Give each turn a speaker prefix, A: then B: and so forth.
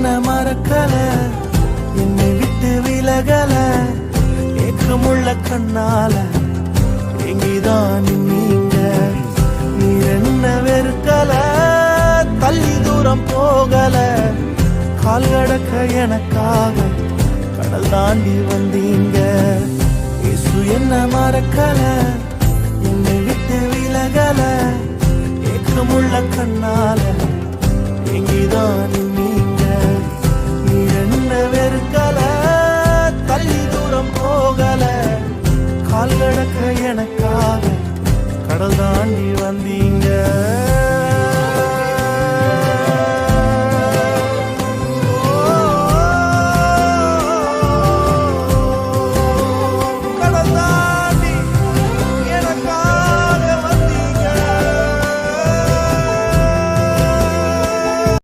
A: என்ன மறக்கல, என்னை விட்டு விலகல, ஏக்கமுள்ள கண்ணால எங்கிதான் நீங்க. நீர் என்ன வெறுக்கல, தள்ளி தூரம் போகல, கால் கடக்க எனக்காக கடல் தாண்டி வந்தீங்க. இயேசு என்ன மறக்கல, என்னை விட்டு விலகல, ஏக்கமுள்ள கண்ணால எங்கிதான்